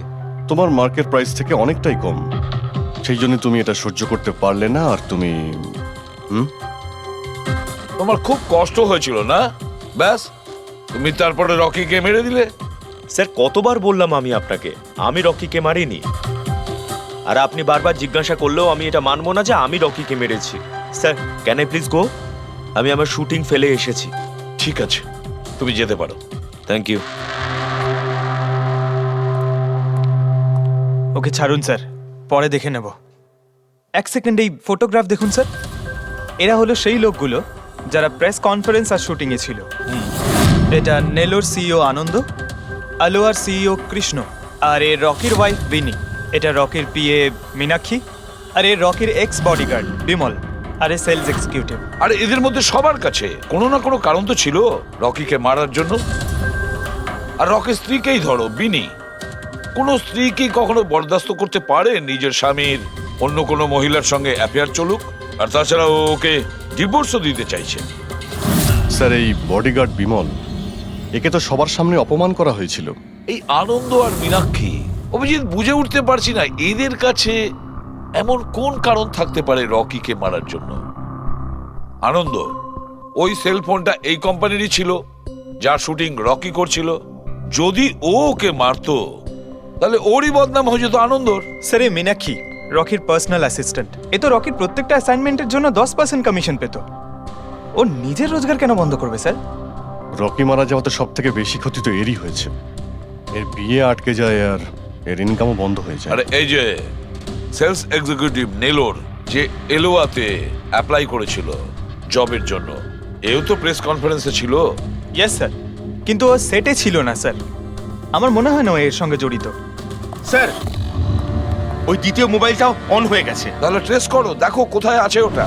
তোমার মার্কেট প্রাইস থেকে অনেকটাই কম, সেই জন্য তুমি এটা সহ্য করতে পারলে না। আর তুমি তোমার খুব কষ্ট হয়েছিল না? ব্যাস, তুমি তারপরে রকিকে মেরে দিলে। স্যার, কতবার বললাম আমি আপনাকে আমি রকিকে মারিনি, আর আপনি বারবার জিজ্ঞাসা করলেও আমি এটা মানবো না যে আমি রকিকে মেরেছি। Sir, can I please go? আমি আমার শুটিং ফেলে এসেছি। ঠিক আছে, তুমি যেতে পারো। Thank you. ওকে ছাড়ুন স্যার, পরে দেখে নেব। 1 সেকেন্ড এই ফটোগ্রাফ দেখুন স্যার। এরা হলো সেই লোকগুলো যারা প্রেস কনফারেন্স আর শুটিংয়ে ছিল। এটা নেলোর সিইও আনন্দ, আলোয়ার সিইও কৃষ্ণ, আর এ রকির ওয়াইফ বিনি। এটা রকির পিএ মীনাক্ষী, আর এ রকির এক্স বডিগার্ড বিমল, আর এ সেলস এক্সিকিউটিভ। আর এদের মধ্যে সবার কাছে কোনো না কোনো কারণ তো ছিল রকিকে মারার জন্য। আর রকির স্ত্রীকেই ধরো, বিনি। কোনো স্ত্রী কি কখনো বরদাস্ত করতে পারে নিজের স্বামীর অন্য কোনো মহিলার সঙ্গে অ্যাফেয়ার চলুক? আর তাছাড়া ওকে ডিভোর্সও দিতে চাইছে। স্যার, এই বডিগার্ড বিমল, একে তো সবার সামনে অপমান করা হয়েছিল। এই আনন্দ আর মীনাক্ষী, অভিজিৎ বুঝে উঠতে পারছি না এদের কাছে এমন কোন কারণ থাকতে পারে রকিকে মারার জন্য। আনন্দ, ওই সেলফোনটা এই কোম্পানিরই ছিল যার শুটিং রকি করছিল। যদি ও ওকে মারতো তাহলে ওরই বদনাম হয়ে যেত আনন্দর। স্যার, এই মীনাক্ষী রকির পার্সোনাল অ্যাসিস্ট্যান্ট। এ তো রকির প্রত্যেকটা অ্যাসাইনমেন্টের জন্য 10% কমিশন পেত। ও নিজের রোজগার কেন বন্ধ করবে স্যার? রকি মারা যাওয়াতে সব থেকে বেশি ক্ষতি তো এরই হয়েছে। এর বিয়ে আটকে যায় আর এর ইনকামও বন্ধ হয়ে যায়। আরে এই যে সেলস এক্সিকিউটিভ নেলোর যে এলোয়াতে অ্যাপ্লাই করেছিল জবের জন্য, এও তো প্রেস কনফারেন্সে ছিল। ইয়েস স্যার, কিন্তু ও সেটে ছিল না স্যার। আমার মনে হয় না ও এর সঙ্গে জড়িত। স্যার, ওই দ্বিতীয় মোবাইলটাও অন হয়ে গেছে। তাহলে ট্রেস করো, দেখো কোথায় আছে ওটা।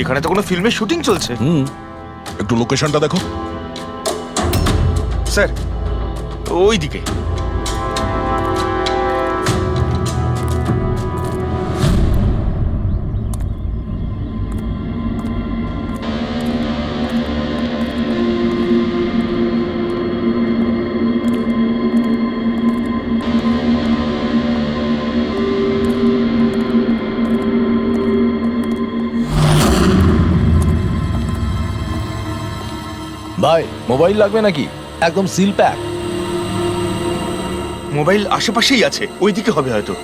এখানে তো কোনো ফিল্মের শুটিং চলছে। একটু লোকেশনটা দেখো। স্যার, ওই দিকে। ভাই, মোবাইল লাগবে নাকি? একদম সিল প্যাক। মোবাইল আশেপাশেই আছে, ওইদিকে হবে হয়তো।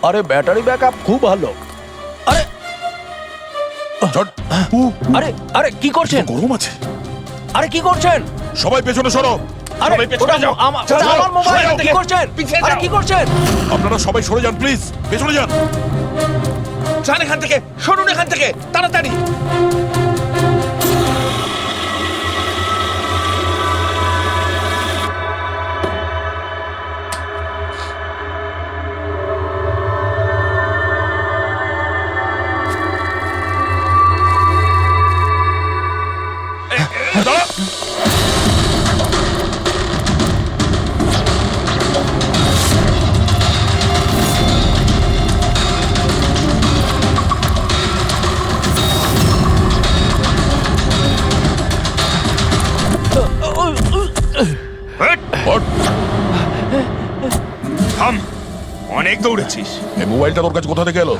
আরে ব্যাটারি ব্যাকআপ খুব ভালো। আরে আরে আরে কি করছেন? গরম আছে। আরে কি করছেন? সবাই পেছনে সরো। আরে ওটা আমার মোবাইল। কি করছেন? আরে কি করছেন? আপনারা সবাই সরে যান প্লিজ, পেছনে যান। যান এখান থেকে, সরুন এখান থেকে তাড়াতাড়ি। থাম, অনেক দৌড়েছিস। এই মোবাইলটা তোর কাছে কোথা থেকে এলো?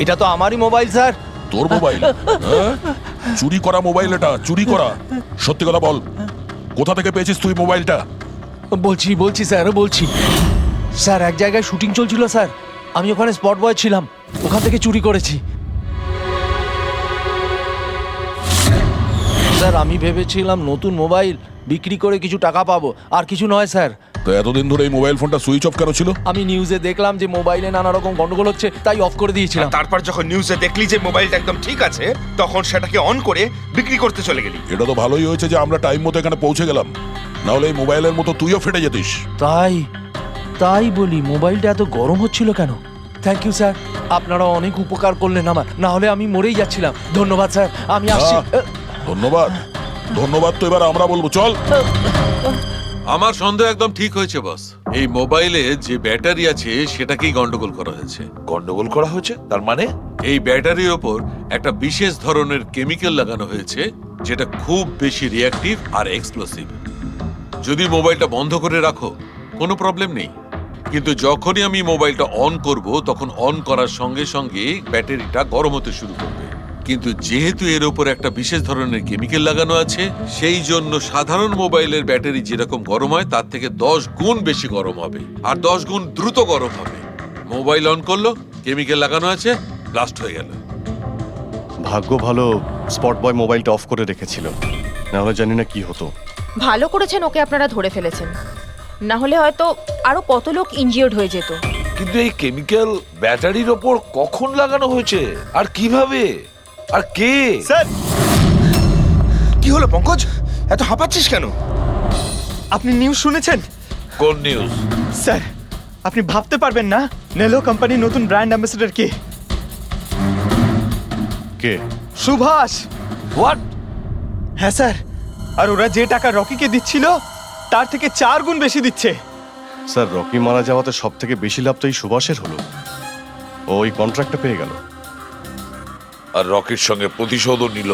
এটা তো আমারই মোবাইল স্যার। তোর মোবাইল? হ্যাঁ? চুরি করা মোবাইল এটা, চুরি করা। সত্যি কথা বল, কোথা থেকে পেয়েছিস তুই মোবাইলটা? বলছি স্যার, বলছি স্যার, এক জায়গায় শুটিং চলছিল স্যার, আমি ওখানে স্পট বয় ছিলাম, ওখান থেকে চুরি করেছি স্যার। আমি ভেবেছিলাম নতুন মোবাইল বিক্রি করে কিছু টাকা পাবো, আর কিছু নয় স্যার। তো এতদিন ধরে এই মোবাইল ফোনটা সুইচ অফ কেন ছিল? আমি নিউজে দেখলাম যে মোবাইলে নানা রকম গন্ডগোল হচ্ছে, তাই অফ করে দিয়েছিলাম। তারপর যখন নিউজে দেখলি যে মোবাইলটা একদম ঠিক আছে, তখন সেটাকে অন করে বিক্রি করতে চলে গেলি। এটা তো ভালোই হয়েছে যে আমরা টাইম মতো এখানে পৌঁছে গেলাম, না হলে এই মোবাইলের মতো তুইও ফেটে যেতিস। তাই বলি, মোবাইলটা এত গরম হচ্ছিল কেন? থ্যাংক ইউ স্যার, আপনারা অনেক উপকার করলেন আমার, না হলে আমি মরেই যাচ্ছিলাম। ধন্যবাদ স্যার, আমি আসছি। ধন্যবাদ ধন্যবাদ তো এবার আমরা বলবো, চল। আমার সন্দেহ একদম ঠিক হয়েছে বস। এই মোবাইলে যে ব্যাটারি আছে সেটাকেই গন্ডগোল করা হয়েছে। গন্ডগোল করা হয়েছে তার মানে? এই ব্যাটারির ওপর একটা বিশেষ ধরনের কেমিক্যাল লাগানো হয়েছে যেটা খুব বেশি রিঅ্যাক্টিভ আর এক্সপ্লোসিভ। যদি মোবাইলটা বন্ধ করে রাখো কোনো প্রবলেম নেই, কিন্তু যখনই আমি মোবাইলটা অন করব তখন অন করার সঙ্গে সঙ্গে ব্যাটারিটা গরম হতে শুরু করবে। কিন্তু যেহেতু এর উপর একটা বিশেষ ধরনের কেমিক্যাল লাগানো আছে, সেই জন্য সাধারণ মোবাইলের ব্যাটারি যেরকম গরম হয় তার থেকে 10 গুণ বেশি গরম হবে, আর 10 গুণ দ্রুত গরম হবে। মোবাইল অন করলো, কেমিক্যাল লাগানো আছে, ব্লাস্ট হয়ে গেল। ভাগ্য ভালো স্পট বয় মোবাইলটা অফ করে রেখেছিল, না হলে জানি না কি হতো। ভালো করেছেন ওকে আপনারা ধরে ফেলেছেন, না হলে হয়তো আরো কত লোক ইনজিওর্ড হয়ে যেত। কিন্তু এই কেমিক্যাল ব্যাটারির ওপর কখন লাগানো হয়েছে আর কিভাবে আর কে? স্যার, কি হলো পঙ্কজ, এত হাঁপাচ্ছিস কেন? আপনি নিউজ শুনেছেন? কোন নিউজ? স্যার, আপনি ভাবতে পারবেন না নেলো কোম্পানির নতুন ব্র্যান্ড অ্যাম্বাসেডর কে? কে? সুভাষ। হোয়াট? হ্যাঁ স্যার, আর ওরা যে টাকা রকিকে দিচ্ছিল তার থেকে 4 গুণ বেশি দিচ্ছে। স্যার, রকি মারা যাওয়াতে সব থেকে বেশি লাভ তো এই সুভাষের হলো, ও ওই কন্ট্রাক্টটা পেয়ে গেল। আর রকির সঙ্গে প্রতিশোধও নিল।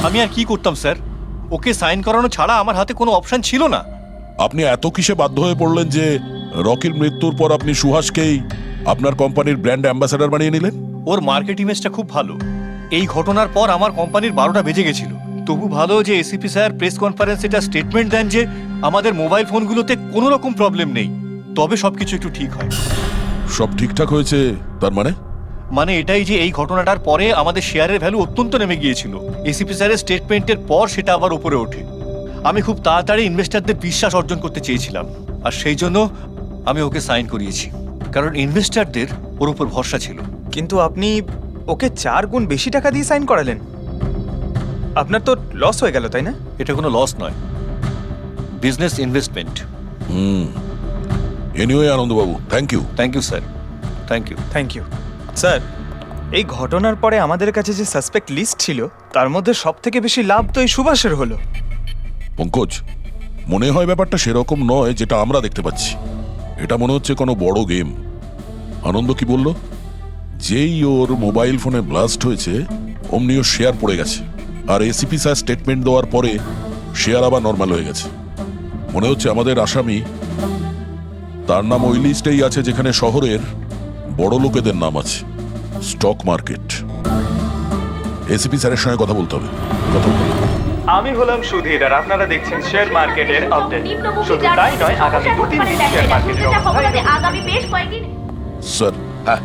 আমি আর কি করতাম স্যার, ওকে সাইন করানো ছাড়া আমার হাতে কোনো অপশন ছিল না। আপনি এত কিসে বাধ্য হয়ে পড়লেন যে রকির মৃত্যুর পর আপনি সুহাসকেই আপনার কোম্পানির ব্র্যান্ড অ্যাম্বাসেডর বানিয়ে নিলেন? ওর মার্কেট ইমেজটা খুব ভালো। এই ঘটনার পর আমার কোম্পানির 12টা বেজে গেছিল। তবু ভালো যে এসিপি স্যার প্রেস কনফারেন্সে এটা স্টেটমেন্ট দেন যে আমাদের মোবাইল ফোনগুলোতে কোনো রকম প্রবলেম নেই, তবে সবকিছু একটু ঠিক হয়। সব ঠিকঠাক হয়েছে তার মানে? মানে এটাই যে এই ঘটনাটার পরে আমাদের শেয়ারের ভ্যালু অত্যন্ত নেমে গিয়েছিল। এসিপি স্যারের স্টেটমেন্টের পর সেটা আবার উপরে ওঠে। আমি খুব তাড়াতাড়ি ইনভেস্টারদের বিশ্বাস অর্জন করতে চেয়েছিলাম, আর সেই জন্য আমি ওকে সাইন করিয়েছি, কারণ ইনভেস্টারদের ওর উপর ভরসা ছিল। কিন্তু আপনি ওকে 4 গুণ বেশি টাকা দিয়ে সাইন করালেন, আপনার তো লস হয়ে গেল, তাই না? এটা কোনো লস নয়, বিজনেস ইনভেস্টমেন্ট। এনিওয়ে আনন্দবাবু, thank you. Thank you sir, thank you. Thank you sir. এই ঘটনার পরে আমাদের কাছে যে সাসপেক্ট লিস্ট ছিল তার মধ্যে সব থেকে বেশি লাভ তো এই সুভাষের হলো। পঙ্কজ, মনে হয় ব্যাপারটা সেরকম নয় যেটা আমরা দেখতে পাচ্ছি। এটা মনে হচ্ছে কোনো বড় গেম। আনন্দ কি বলল? যেই ওর মোবাইল ফোনে ব্লাস্ট হয়েছে অমনি ওর শেয়ার পড়ে গেছে, আর এসিপি স্যার স্টেটমেন্ট দেওয়ার পরে শেয়ার আবার নর্মাল হয়ে গেছে। মনে হচ্ছে আমাদের আসামি, তার নাম ওই লিস্টেই আছে যেখানে শহরের বড় লোকেদের নাম আছে, স্টক মার্কেট। এসিপি স্যারের সঙ্গে কথা বলতে হবে। কথা বলতে হবে। আমি হলাম সুধীর, আর আপনারা দেখছেন শেয়ার মার্কেটের আপডেট। শুধু তাই নয়, আগামী 2-3 দিন শেয়ার মার্কেটের আগামী বেশ কয়েকদিন। স্যার, হ্যাঁ,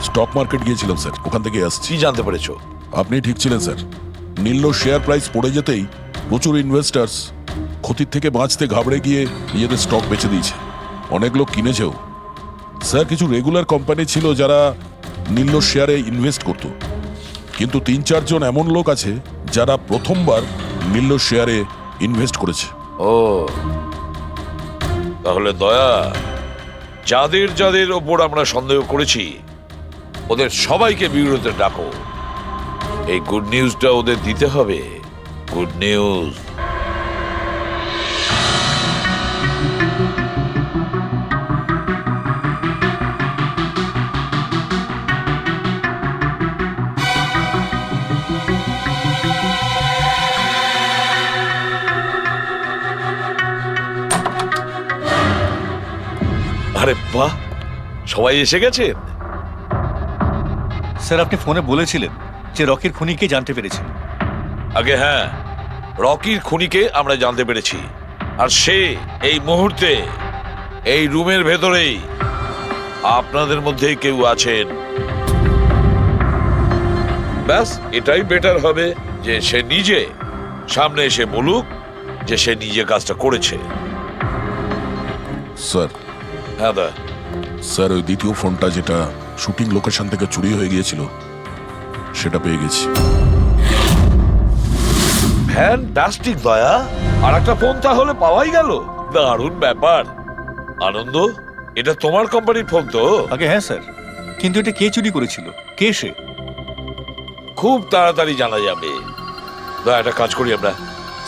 স্টক মার্কেট গিয়েছিলাম স্যার, ওখান থেকে আসছি। কি জানতে পেরেছো? আপনি ঠিক ছিলেন স্যার। নীল শেয়ার প্রাইস পড়ে যেতেই প্রচুর ইনভেস্টার্স ক্ষতির থেকে বাঁচতে ঘাবড়ে গিয়ে নিজেদের স্টক বেচে দিয়েছে। অনেক লোক কিনেছেও। স্যার, কিছু রেগুলার কোম্পানি ছিল যারা নীল্লোর শেয়ারে ইনভেস্ট করত, কিন্তু 3-4 জন এমন লোক আছে যারা প্রথমবার নীল্লোর শেয়ারে ইনভেস্ট করেছে। ও তাহলে দয়া, যাদের যাদের ওপর আমরা সন্দেহ করেছি ওদের সবাইকে বিরোধে ডাকো। এই গুড নিউজটা ওদের দিতে হবে। Good news. আরে বাহ, সবাই এসে গেছেন। স্যার, আপনি ফোনে বলেছিলেন যে রকির খুনিকে জানতে পেরেছেন। আগে হ্যাঁ, রকির খুনিকে আমরা জানতে পেরেছি, আর সে এই মুহূর্তে এই রুমের ভেতরেই আপনাদের মধ্যেই কেউ আছেন। ব্যাস, এটাই বেটার হবে যে সে নিজে সামনে এসে বলুক যে সে নিজে কাজটা করেছে। স্যার, হ্যাঁ দা। স্যার, ওই দ্বিতীয় ফোনটা যেটা শুটিং লোকেশন থেকে চুরি হয়ে গিয়েছিল সেটা পেয়ে গেছি। ফ্যান্টাস্টিক দয়া, আর একটা ফোন তাহলে পাওয়াই গেল। দারুণ ব্যাপার। আনন্দ, এটা তোমার কোম্পানির ফোন তো? আগে হ্যাঁ স্যার, কিন্তু এটা কে চুরি করেছিল, কে সে? খুব তাড়াতাড়ি জানা যাবে। দয়া, একটা কাজ করি আমরা,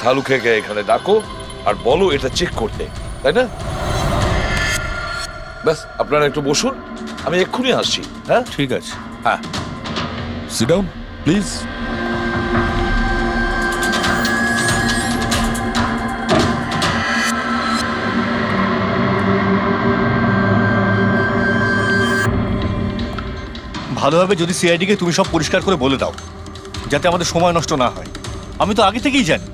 শালুকে এখানে ডাকো আর বলো এটা চেক করতে, তাই না? ব্যাস, আপনারা একটু বসুন, আমি এক্ষুনি আসছি। হ্যাঁ ঠিক আছে। হ্যাঁ, সিট ডাউন প্লিজ। ভালোভাবে যদি সিআইডিকে তুমি সব পরিষ্কার করে বলে দাও, যাতে আমাদের সময় নষ্ট না হয়। আমি তো আগে থেকেই জানি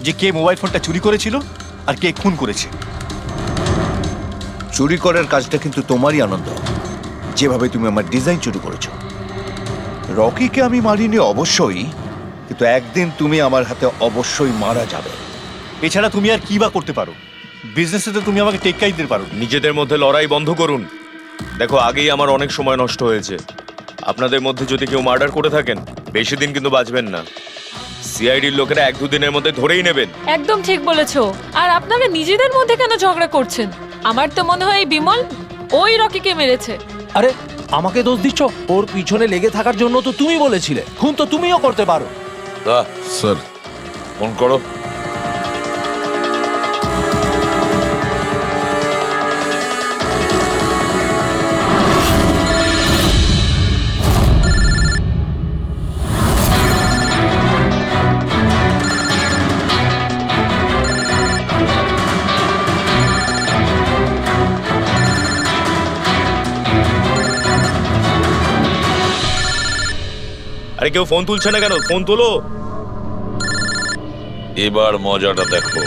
যে কে মোবাইল ফোনটা চুরি করেছিল আর কে খুন করেছে। চুরি করার কাজটা কিন্তু তোমারই, আনন্দ। যেভাবে তুমি আমার ডিজাইন চুরি করেছো। রকিকে আমি মারিনি অবশ্যই, কিন্তু একদিন তুমি আমার হাতে অবশ্যই মারা যাবে। এছাড়া তুমি আর কি বা করতে পারো? বিজনেসে তো তুমি আমাকে টেক্কাই দিতে পারো। নিজেদের মধ্যে লড়াই বন্ধ করুন। দেখো, আগেই আমার অনেক সময় নষ্ট হয়েছে। আপনাদের মধ্যে যদি কেউ মার্ডার করে থাকেন, বেশি দিন কিন্তু বাঁচবেন না। সিআইডির লোকেরা 1-2 দিনের মধ্যে ধরেই নেবেন। একদম ঠিক বলেছো। আর আপনারা নিজেদের মধ্যে কেন ঝগড়া করছেন? আমার তো মনে হয় এই বিমল ওই রকিকে মেরেছে। আরে আমাকে দোষ দিচ্ছ? ওর পিছনে লেগে থাকার জন্য তো তুমি বলেছিলে, খুন তো তুমিও করতে পারো। দা, স্যার, ফোন করো। আরে কেউ ফোন তুলছে না কেন? ফোন তোলো। এবার মজাটা দেখো।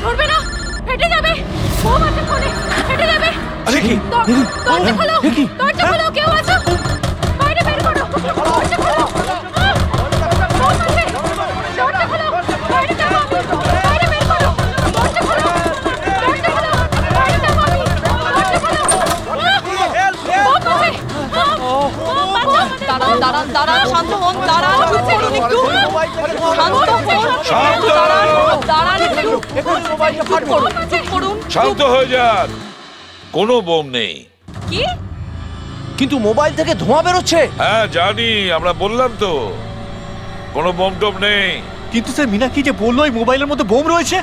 ধরবে না, ফেটে যাবে। বোম আছে ফোনে, ফেটে যাবে। আরে কি? দরজা খোলো, দরজা খোলো, কেউ আছো? বাইরে বের করো, দরজা খোলো। বোম আছে, দরজা খোলো, বাইরে যাবো আমি। বাইরে বের করো, দরজা খোলো, দরজা খোলো, বাইরে যাবো আমি। দরজা খোলো। বোম আছে, বোম, বাঁচাও। দাঁড়ান দাঁড়ান দাঁড়ান, শান্ত হন, দাঁড়ান, চুপ করুন একটু। শান্ত হন, শান্ত। দাঁড়ান একটু, চুপ করুন, চুপ করুন। শান্ত হয়ে যান, কোনো বোম নেই। কি? কিন্তু মোবাইল থেকে ধোঁয়া বেরোচ্ছে। হ্যাঁ জানি, আমরা বললাম তো কোনো বোম টোম নেই। কিন্তু স্যার, মীনাক্ষী যে বললো এই মোবাইলের মধ্যে বোম রয়েছে।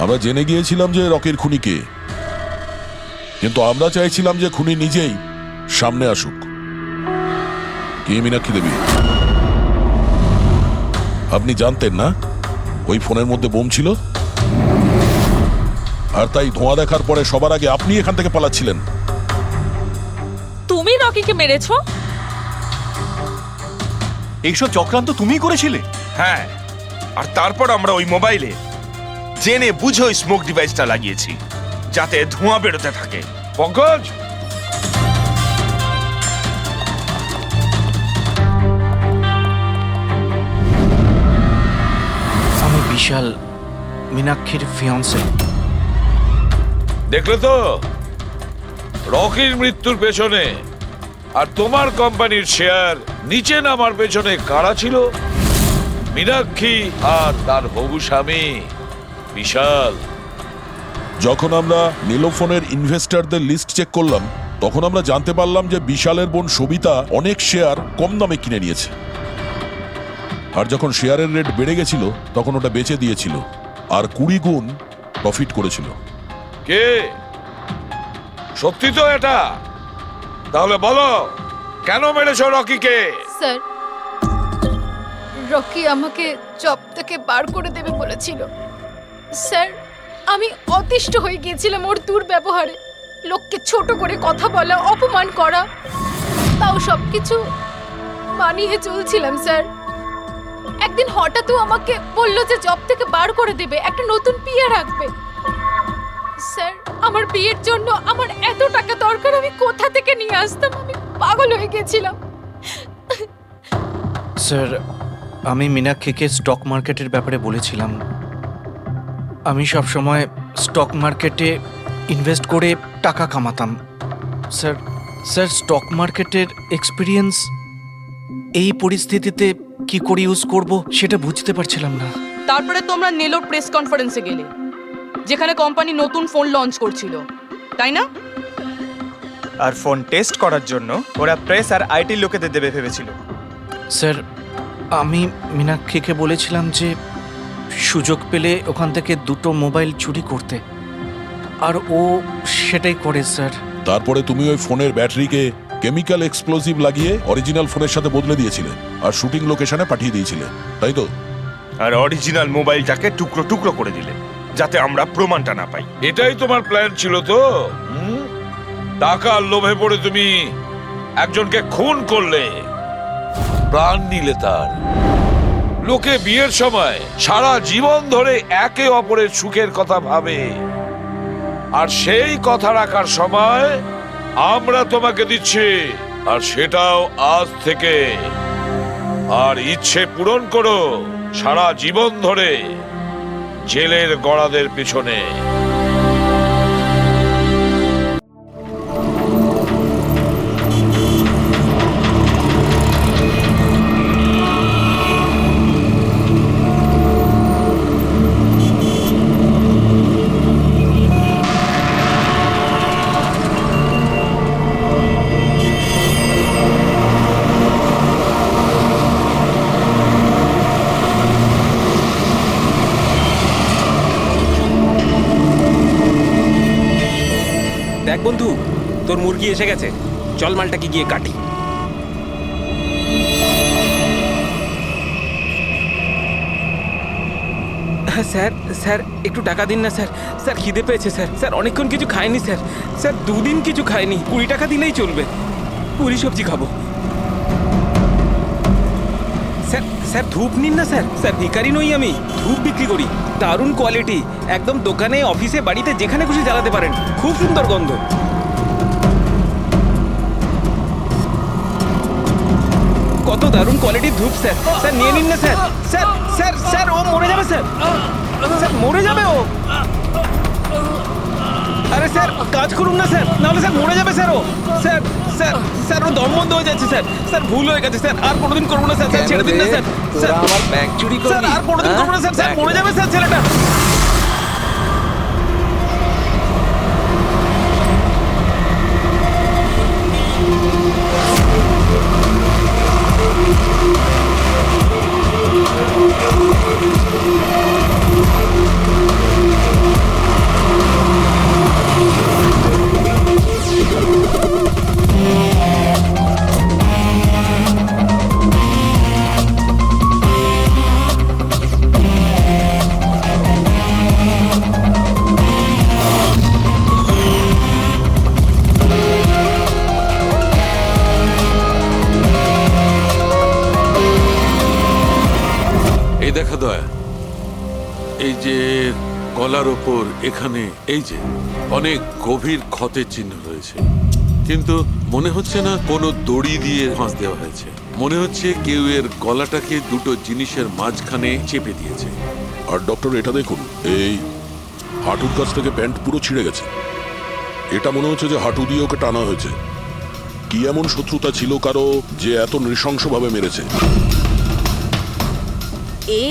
আমরা জেনে গিয়েছিলাম যে রকির খুনি কে, কিন্তু আমরা চাইছিলাম যে খুনি নিজেই সামনে আসুক। কে মীনাক্ষী দেবী? আপনি জানতেন না ওই ফোনের মধ্যে বোম ছিল? আর তাই ধোঁয়া দেখার পরে সবার আগে আপনি এখান থেকে পালাচ্ছিলেন। তুমি রকিকে মেরেছো? এইসব চক্রান্ত তুমিই করেছিলে? হ্যাঁ, আর তারপর আমরা ওই মোবাইলে জেনে বুঝে ওই স্মোক ডিভাইসটা লাগিয়েছি যাতে ধোঁয়া বেরোতে থাকে। পঙ্কজ, আমি বিশাল, মীনাক্ষীর ফিয়ান্সে। দেখলে তো রকির মৃত্যুর পেছনে আর তোমার কোম্পানির শেয়ার নিচে নামার পেছনে কারা ছিল? মীনাক্ষী আর তার হবু স্বামী বিশাল। যখন আমরা নীলোফোনের ইনভেস্টরদের লিস্ট চেক করলাম তখন আমরা জানতে পারলাম যে বিশালের বোন সবিতা অনেক শেয়ার কম দামে কিনে নিয়েছে, আর যখন শেয়ারের রেট বেড়ে গেছিল তখন ওটা বেচে দিয়েছিল আর 20 গুণ প্রফিট করেছিল। কে? সত্যি তো এটা? তাহলে বলো কেন মেরেছো রকিকে? স্যার, রকি আমাকে জব থেকে বার করে দেবে বলেছিল। স্যার, আমি অতিষ্ঠ হয়ে গিয়েছিলাম ওর দুর্ব্যবহারে। লোককে ছোট করে কথা বলা, অপমান করা, তাও সবকিছু মানিয়ে চলছিলাম স্যার। একদিন হঠাৎ ও আমাকে বলল যে জব থেকে বার করে দেবে, একটা নতুন বিয়ে রাখবে। স্যার, আমার বিয়ের জন্য আমার এত টাকা দরকার, আমি কোথা থেকে নিয়ে আসতাম? আমি পাগল হয়ে গেছিলাম। স্যার, আমি মীনাক্ষীকে স্টক মার্কেটের ব্যাপারে বলেছিলাম। আমি সব সময় স্টক মার্কেটে ইনভেস্ট করে টাকা কামাতাম। স্যার, স্টক মার্কেটের এক্সপিরিয়েন্স এই পরিস্থিতিতে কি করে ইউজ করব সেটা বুঝতে পারছিলাম না। তারপরে তোমরা নেলোর প্রেস কনফারেন্সে গেলে, যেখানে কোম্পানি নতুন ফোন লঞ্চ করছিল, তাই না? আর ফোন টেস্ট করার জন্য ওরা প্রেস আর আইটি লোকেদের দেবে ভেবেছিল। স্যার, আমি মীনাক্ষীকে বলেছিলাম যে সুযোগ পেলে ওখান থেকে 2টো মোবাইল চুরি করতে, আর ও সেটাই করে স্যার। তারপরে তুমি ওই ফোনের ব্যাটারিকে কেমিক্যাল এক্সপ্লোসিভ লাগিয়ে অরিজিনাল ফোনের সাথে বদলে দিয়েছিলে আর শুটিং লোকেশনে পাঠিয়ে দিয়েছিলে, তাই তো? আর অরিজিনাল মোবাইলটাকে টুকরো টুকরো করে দিলে যাতে আমরা প্রমাণটা না পাই। এটাই তোমার প্ল্যান ছিল তো? টাকার লোভে পড়ে তুমি একজনকে খুন করলে, প্রাণ নিলে তার। লোকে বিয়ের সময় সারা জীবন ধরে একে অপরের সুখের কথা ভাবে, আর সেই কথা রাখার সময় আমরা তোমাকে দিচ্ছি, আর সেটাও আজ থেকে। আর ইচ্ছে পূরণ করো সারা জীবন ধরে জেলের গড়াদের পিছনে। দেখ বন্ধু, তোর মুরগি এসে গেছে, চল মালটাকে গিয়ে কাটি। স্যার, স্যার একটু টাকা দিন না স্যার। স্যার খিদে পেয়েছে স্যার। স্যার অনেকক্ষণ কিছু খাইনি স্যার। স্যার 2 দিন কিছু খাইনি, 20 টাকা দিলেই চলবে, পুরি সবজি খাবো। স্যার, স্যার ধূপ নিন না স্যার। স্যার ভিখারি নই আমি, ধূপ বিক্রি করি, দারুণ কোয়ালিটি, একদম দোকানে, অফিসে, বাড়িতে যেখানে খুশি জ্বালাতে পারেন, খুব সুন্দর গন্ধ। কত দারুণ কোয়ালিটির ধূপ স্যার। স্যার নিয়ে নিন না স্যার। স্যার স্যার স্যার ও মরে যাবে স্যার। স্যার মরে যাবে ও। আরে স্যার কাজ করুন না স্যার, নাহলে স্যার মরে যাবে স্যার ও। স্যার স্যার স্যার ও দম বন্ধ হয়ে যাচ্ছে স্যার। স্যার ভুল হয়ে গেছে স্যার, আর কোনোদিন করবো না স্যার। স্যার ছেড়ে দিন না স্যার। স্যার আমার ব্যাগ চুরি করবি? স্যার আর কোনোদিন করবো না স্যার। স্যার মরে যাবে স্যার ছেলেটা। দয়া, এই যে গলার ওপর এখানে এই যে অনেক গভীর ক্ষতের চিহ্ন রয়েছে, কিন্তু মনে হচ্ছে না কোনো দড়ি দিয়ে ফাঁস দেওয়া হয়েছে। মনে হচ্ছে কেউ এর গলাটাকে দুটো জিনিসের মাঝখানে চেপে দিয়েছে। আর ডক্টর এটা দেখুন, এই হাঁটুর কাছ থেকে প্যান্ট পুরো ছিঁড়ে গেছে। এটা মনে হচ্ছে যে হাঁটু দিয়ে ওকে টানা হয়েছে। কি এমন শত্রুতা ছিল কারো যে এত নৃশংসভাবে মেরেছে?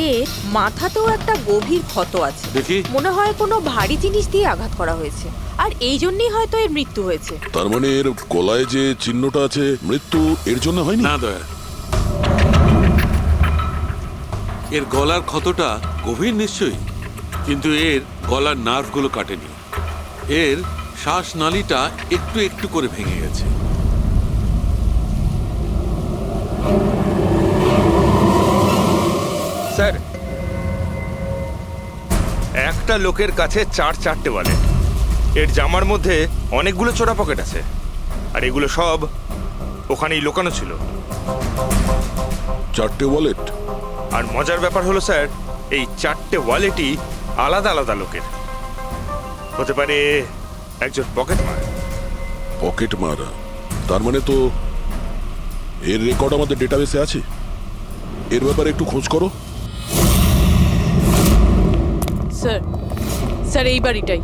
এর মাথাতেও একটা গভীর ক্ষত আছে। দেখি। মনে হয় কোনো ভারী জিনিস দিয়ে আঘাত করা হয়েছে, আর এই জন্যই হয়তো এর মৃত্যু হয়েছে। তার মানে এর গলায় যে চিহ্নটা আছে, মৃত্যু এর জন্য হয়নি? না দয়া, এর গলার ক্ষতটা গভীর নিশ্চয়ই, কিন্তু এর গলার নার্ভগুলো কাটেনি। এর শ্বাসনালীটা একটু একটু করে ভেঙে গেছে। স্যার, একটা লোকের কাছে 4 ওয়ালেট। এর জামার মধ্যে অনেকগুলো চোরা পকেট আছে, আর এগুলো সব ওখানেই লুকানো ছিল। 4টে ওয়ালেট? আর মজার ব্যাপার হলো স্যার, এই 4টে ওয়ালেটই আলাদা আলাদা লোকের। হতে পারে একজন পকেট মার। পকেট মারা? তার মানে তো এর রেকর্ড আমাদের ডেটাবেসে আছে। এর ব্যাপারে একটু খোঁজ করো। স্যার, স্যার এই বাড়িটাই।